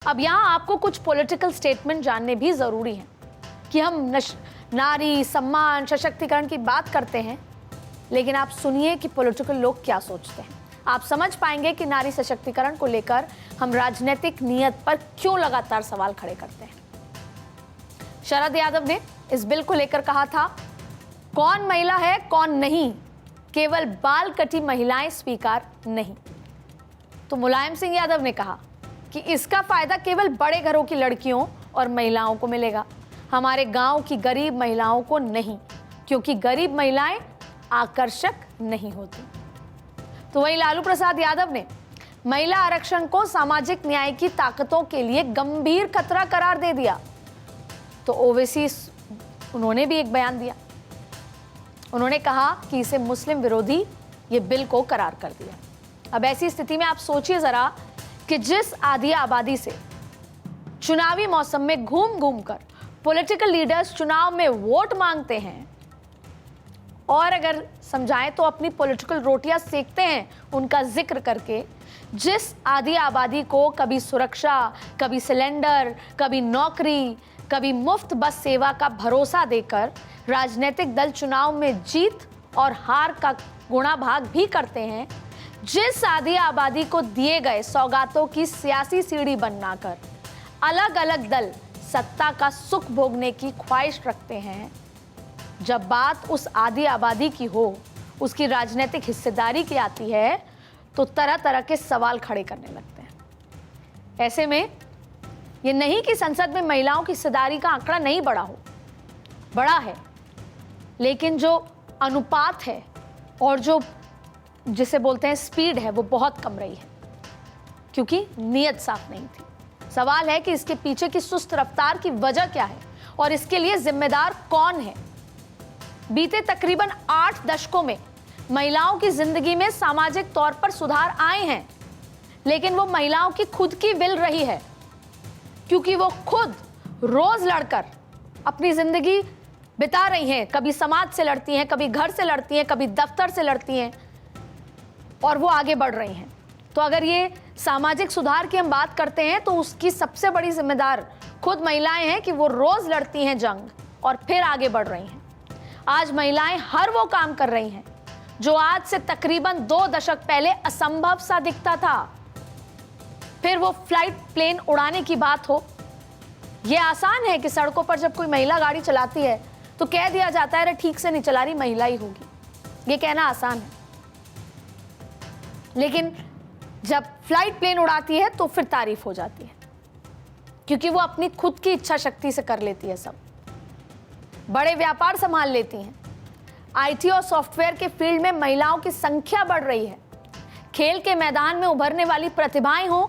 अब यहाँ आपको कुछ पॉलिटिकल स्टेटमेंट जानने भी जरूरी हैं कि हम नारी सम्मान सशक्तिकरण की बात करते हैं, लेकिन आप सुनिए कि पॉलिटिकल लोग क्या सोचते हैं। आप समझ पाएंगे कि नारी सशक्तिकरण को लेकर हम राजनीतिक नियत पर क्यों लगातार सवाल खड़े करते हैं। शरद यादव ने इस बिल को लेकर कहा था, कौन महिला है कौन नहीं, केवल बाल कटी महिलाएं स्वीकार नहीं। तो मुलायम सिंह यादव ने कहा कि इसका फायदा केवल बड़े घरों की लड़कियों और महिलाओं को मिलेगा, हमारे गांव की गरीब महिलाओं को नहीं, क्योंकि गरीब महिलाएं आकर्षक नहीं होती। तो वहीं लालू प्रसाद यादव ने महिला आरक्षण को सामाजिक न्याय की ताकतों के लिए गंभीर खतरा करार दे दिया। तो ओवैसी उन्होंने भी एक बयान दिया, उन्होंने कहा कि इसे मुस्लिम विरोधी ये बिल को करार कर दिया। अब ऐसी स्थिति में आप सोचिए जरा कि जिस आधी आबादी से चुनावी मौसम में घूम घूम कर पॉलिटिकल लीडर्स चुनाव में वोट मांगते हैं, और अगर समझाएं तो अपनी पॉलिटिकल रोटियां सेकते हैं उनका जिक्र करके, जिस आधी आबादी को कभी सुरक्षा, कभी सिलेंडर, कभी नौकरी, कभी मुफ्त बस सेवा का भरोसा देकर राजनीतिक दल चुनाव में जीत और हार का गुणा भाग भी करते हैं, जिस आधी आबादी को दिए गए सौगातों की सियासी सीढ़ी बनाकर अलग अलग दल सत्ता का सुख भोगने की ख्वाहिश रखते हैं, जब बात उस आधी आबादी की हो, उसकी राजनीतिक हिस्सेदारी की आती है, तो तरह तरह के सवाल खड़े करने लगते हैं। ऐसे में ये नहीं कि संसद में महिलाओं की हिस्सेदारी का आंकड़ा नहीं बढ़ा हो, बड़ा है, लेकिन जो अनुपात है और जो जिसे बोलते हैं स्पीड है, वो बहुत कम रही है, क्योंकि नीयत साफ नहीं थी। सवाल है कि इसके पीछे की सुस्त रफ्तार की वजह क्या है और इसके लिए जिम्मेदार कौन है। बीते तकरीबन 8 दशकों में महिलाओं की जिंदगी में सामाजिक तौर पर सुधार आए हैं, लेकिन वो महिलाओं की खुद की विल रही है, क्योंकि वो खुद रोज लड़कर अपनी जिंदगी बिता रही हैं। कभी समाज से लड़ती हैं, कभी घर से लड़ती हैं, कभी दफ्तर से लड़ती हैं, और वो आगे बढ़ रही हैं। तो अगर ये सामाजिक सुधार की हम बात करते हैं, तो उसकी सबसे बड़ी जिम्मेदार खुद महिलाएं हैं कि वो रोज लड़ती हैं जंग और फिर आगे बढ़ रही हैं। आज महिलाएं हर वो काम कर रही हैं जो आज से तकरीबन 2 दशक पहले असंभव सा दिखता था। फिर वो फ्लाइट प्लेन उड़ाने की बात हो, ये आसान है कि सड़कों पर जब कोई महिला गाड़ी चलाती है तो कह दिया जाता है, अरे ठीक से नहीं चला रही, महिला ही होगी। ये कहना आसान है, लेकिन जब फ्लाइट प्लेन उड़ाती है तो फिर तारीफ हो जाती है, क्योंकि वो अपनी खुद की इच्छा शक्ति से कर लेती है सब। बड़े व्यापार संभाल लेती हैं। आईटी और सॉफ्टवेयर के फील्ड में महिलाओं की संख्या बढ़ रही है। खेल के मैदान में उभरने वाली प्रतिभाएं हो,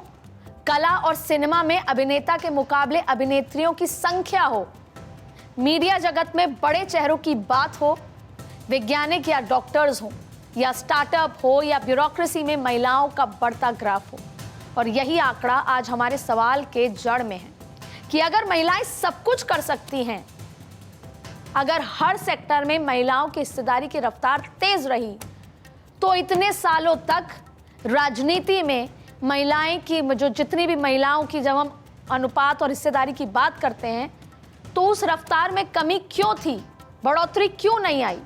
कला और सिनेमा में अभिनेता के मुकाबले अभिनेत्रियों की संख्या हो, मीडिया जगत में बड़े चेहरों की बात हो, वैज्ञानिक या डॉक्टर्स हो, या स्टार्टअप हो, या ब्यूरोक्रेसी में महिलाओं का बढ़ता ग्राफ हो। और यही आंकड़ा आज हमारे सवाल के जड़ में है कि अगर महिलाएं सब कुछ कर सकती हैं, अगर हर सेक्टर में महिलाओं की हिस्सेदारी की रफ्तार तेज रही, तो इतने सालों तक राजनीति में महिलाएं की जो जितनी भी महिलाओं की जब हम अनुपात और हिस्सेदारी की बात करते हैं, तो उस रफ्तार में कमी क्यों थी, बढ़ोतरी क्यों नहीं आई?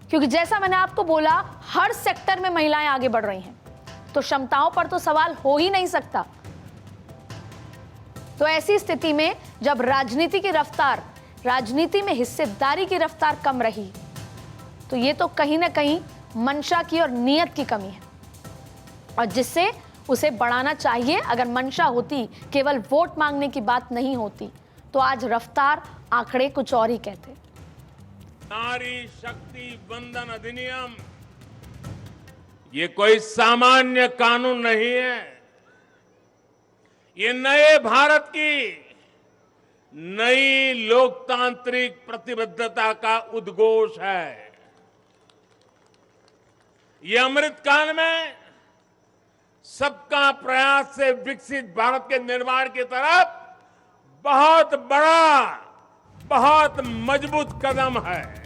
क्योंकि जैसा मैंने आपको बोला, हर सेक्टर में महिलाएं आगे बढ़ रही हैं, तो क्षमताओं पर तो सवाल हो ही नहीं सकता। तो ऐसी स्थिति में जब राजनीति की रफ्तार, राजनीति में हिस्सेदारी की रफ्तार कम रही, तो ये तो कहीं ना कहीं मंशा की और नियत की कमी है, और जिससे उसे बढ़ाना चाहिए। अगर मंशा होती, केवल वोट मांगने की बात नहीं होती, तो आज रफ्तार, आंकड़े कुछ और ही कहते। नारी शक्ति वंदन अधिनियम ये कोई सामान्य कानून नहीं है, ये नए भारत की नई लोकतांत्रिक प्रतिबद्धता का उद्घोष है। ये अमृतकाल में सबका प्रयास से विकसित भारत के निर्माण की तरफ बहुत बड़ा, बहुत मजबूत कदम है।